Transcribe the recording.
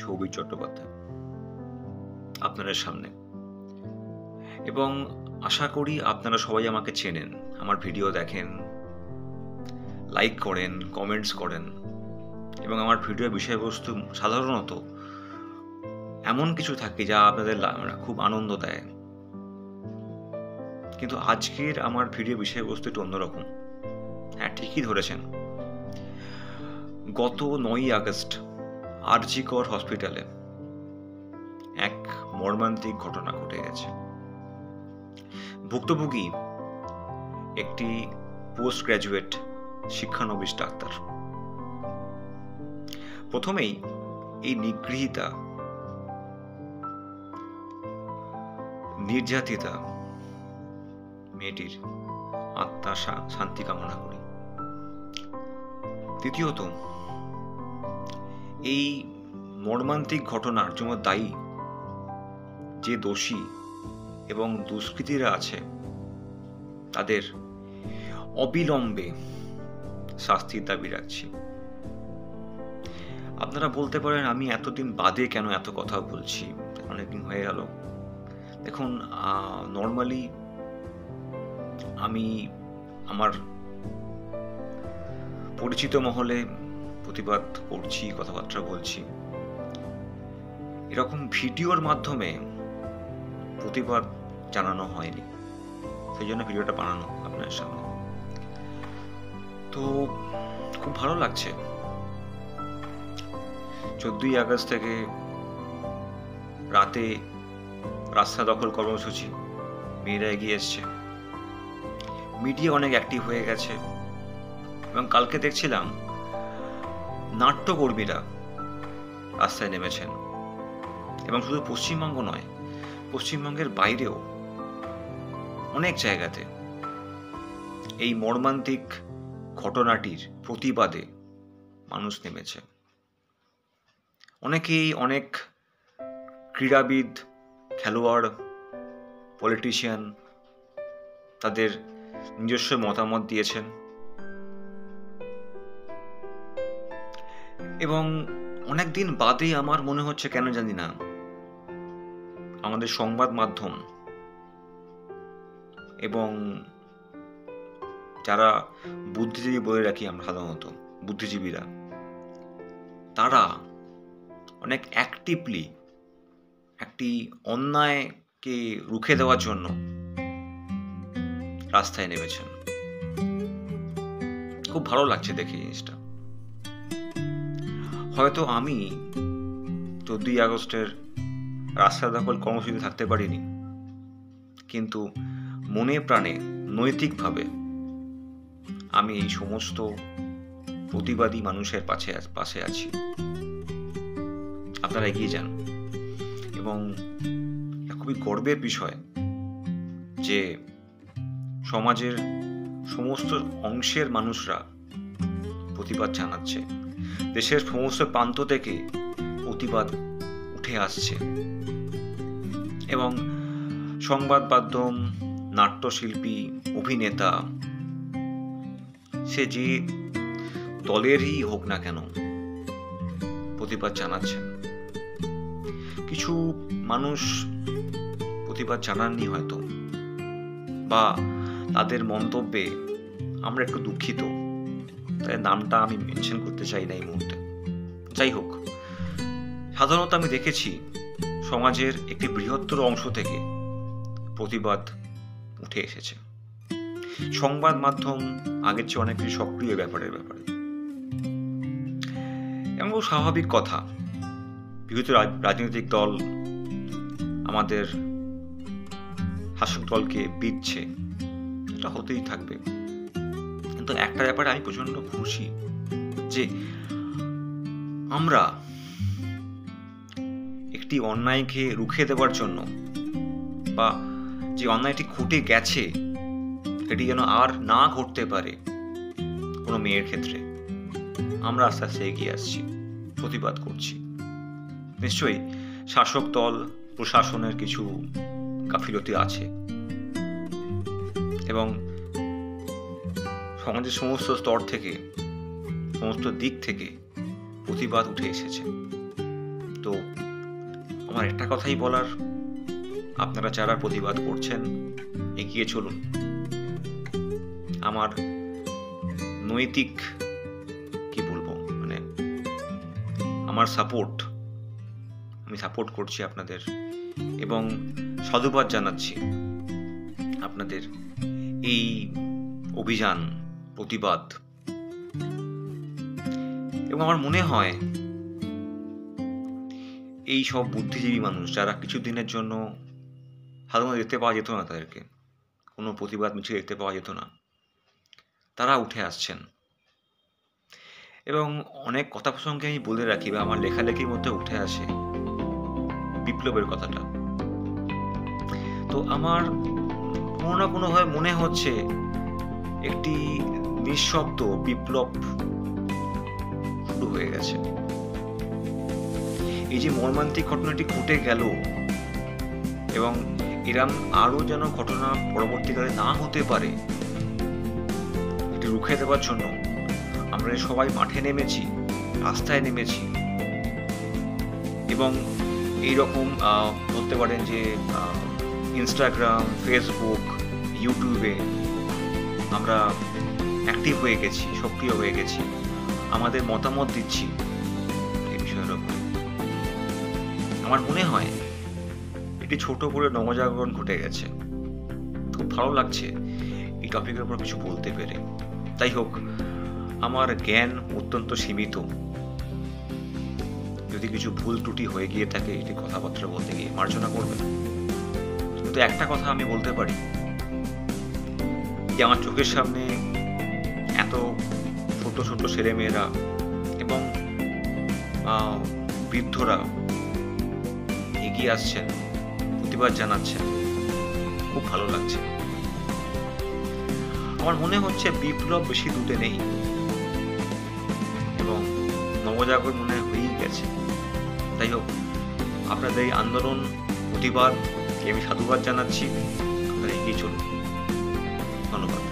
সৌভিক চট্টোপাধ্যায় আপনাদের সামনে, এবং আশা করি আপনারা সবাই আমাকে চেনেন, আমার ভিডিও দেখেন, লাইক করেন, কমেন্টস করেন, এবং আমার ভিডিওর বিষয়বস্তু সাধারণত এমন কিছু থাকে যা আপনাদের খুব আনন্দ দেয়। কিন্তু আজকের আমার ভিডিও বিষয়বস্তু একটু অন্যরকম। হ্যাঁ, ঠিকই ধরেছেন। গত 9ই আগস্ট আরজি কর হসপিটালে এক মর্মান্তিক ঘটনা ঘটে গেছে। ভুক্তভোগী একটি পোস্ট গ্র্যাজুয়েট শিক্ষানবিশ ডাক্তার। প্রথমেই এই নিগৃহীতা, নির্যাতিতা মেয়েটির আত্মা শান্তি কামনা করি। দ্বিতীয়ত, এই মর্মান্তিক ঘটনার জন্য দায়ী যে দোষী এবং দুষ্কৃতীরা আছে তাদের অবিলম্বে শাস্তির দাবি রাখছি। আপনারা বলতে পারেন আমি এতদিন বাদে কেন এত কথা বলছি, অনেকদিন হয়ে গেল। দেখুন, নর্মালি আমি আমার পরিচিত মহলে প্রতিবাদ করছি, কথাবার্তা বলছি। এরকম ভিডিওর মাধ্যমে প্রতিবাদ জানানো হয়নি, সেই জন্য ভিডিওটা বানানো আপনার সামনে। তো খুব ভালো লাগছে। 14ই আগস্ট থেকে রাতে রাস্তা দখল কর্মসূচি, মেয়েরা এগিয়ে এসছে, মিডিয়া অনেক অ্যাক্টিভ হয়ে গেছে, এবং কালকে দেখছিলাম নাট্যকর্মীরা রাস্তায় নেমেছেন, এবং শুধু পশ্চিমবঙ্গ নয়, পশ্চিমবঙ্গের বাইরেও অনেক জায়গাতে এই মর্মান্তিক ঘটনাটির প্রতিবাদে মানুষ নেমেছে। অনেকেই, অনেক ক্রীড়াবিদ, খেলোয়াড়, পলিটিশিয়ান তাদের নিজস্ব মতামত দিয়েছেন, এবং অনেকদিন বাদে আমার মনে হচ্ছে, কেন জানি না, আমাদের সংবাদ মাধ্যম এবং যারা বুদ্ধিজীবী বলে রাখি আমরা সাধারণত, বুদ্ধিজীবীরা, তারা অনেক অ্যাক্টিভলি একটি অন্যায়কে রুখে দেওয়ার জন্য রাস্তায় নেমেছেন। খুব ভালো লাগছে দেখে জিনিসটা। হয়তো আমি 14ই আগস্টের রাস্তা দখল কর্মসূচিতে থাকতে পারিনি, কিন্তু মনে প্রাণে নৈতিকভাবে আমি এই সমস্ত প্রতিবাদী মানুষের পাশে আছি। আপনারা এগিয়ে যান, এবং খুবই গর্বের বিষয় যে সমাজের সমস্ত অংশের মানুষরা প্রতিবাদ জানাচ্ছে, দেশের সমস্ত প্রান্ত থেকে প্রতিবাদ উঠে আসছে, এবং সংবাদ মাধ্যম, নাট্যশিল্পী, অভিনেতা, সে যে দলেরই হোক না কেন, প্রতিবাদ জানাচ্ছেন। কিছু মানুষ প্রতিবাদ জানাননি হয়তো, বা তাদের মন্তব্যে আমরা একটু দুঃখিত, তাই নামটা আমি মেনশন করতে চাই না এই মুহূর্তে। যাই হোক, সাধারণত আমি দেখেছি সমাজের একটি বৃহত্তর অংশ থেকে প্রতিবাদ উঠে এসেছে। সংবাদ মাধ্যম আগের চেয়ে অনেক বেশি সক্রিয় ব্যাপারে, এবং স্বাভাবিক কথা, বিরোধী রাজনৈতিক দল আমাদের শাসক দলকে বিঁধছে, এটা হতেই থাকবে। কিন্তু একটা ব্যাপারে আমি প্রচন্ড খুশি যে আমরা একটি অন্যায়কে রুখে দেওয়ার জন্য, বা যে অন্যায়টি ঘটে গেছে এটি যেন আর না ঘটতে পারে কোনো মেয়ের ক্ষেত্রে, আমরা আস্তে আস্তে এগিয়ে আসছি, প্রতিবাদ করছি। নিশ্চয়ই শাসক দল, প্রশাসনের কিছু গাফিলতি আছে, এবং সমাজের সমস্ত স্তর থেকে, সমস্ত দিক থেকে প্রতিবাদ উঠে এসেছে। তো আমার একটা কথাই বলার, আপনারা যারা প্রতিবাদ করছেন এগিয়ে চলুন। আমার নৈতিক কি বলবো, মানে আমার আমি সাপোর্ট করছি আপনাদের এবং সাধুবাদ জানাচ্ছি আপনাদের এই অভিযান, প্রতিবাদ। এবং আমার মনে হয় এই সব বুদ্ধিজীবী মানুষ যারা কিছুদিনের জন্য সাধারণত দেখতে পাওয়া যেত না, তাদেরকে কোনো প্রতিবাদ মিছিল দেখতে পাওয়া যেত না, তারা উঠে আসছেন। এবং অনেক কথা প্রসঙ্গে আমি বলে রাখি বা আমার লেখালেখির মধ্যে উঠে আসে বিপ্লবের কথাটা। তো আমার কোনো না কোনোভাবে মনে হচ্ছে একটি নিঃশব্দ বিপ্লব শুরু হয়ে গেছে। এই যে মর্মান্তিক ঘটনাটি ঘটে গেল এবং এরম আরো যেন ঘটনা পরবর্তীকালে না হতে পারে, এটি রুখে দেওয়ার জন্য আমরা সবাই মাঠে নেমেছি, রাস্তায় নেমেছি। এবং এইরকম বলতে পারেন যে ইনস্টাগ্রাম, ফেসবুক, ইউটিউবে আমরা অ্যাক্টিভ হয়ে গেছি, সক্রিয় হয়ে গেছি, আমাদের মতামত দিচ্ছি এই বিষয়ের উপরে। আমার মনে হয় এটি ছোট করে নবজাগরণ ঘটে গেছে। খুব ভালো লাগছে এই টপিকের উপর কিছু বলতে পেরে। যাই হোক, আমার জ্ঞান অত্যন্ত সীমিত, যদি কিছু ভুল ত্রুটি হয়ে গিয়ে থাকে এটি কথাবার্তা বলতে গিয়ে মার্জনা করবেন। কিন্তু একটা কথা আমি বলতে পারি যে আমার চোখের সামনে এত ছোট ছোট ছেলেমেয়েরা এবং বৃদ্ধরা এগিয়ে আসছেন, প্রতিবাদ জানাচ্ছেন, খুব ভালো লাগছে। আমার মনে হচ্ছে বিপ্লব বেশি দূরে নেই এবং নবজাগরণ মনে হয়েই গেছে। যাই হোক, আপনাদের এই আন্দোলন, প্রতিবাদকে আমি সাধুবাদ জানাচ্ছি। আপনারা এগিয়ে চলুন। ধন্যবাদ।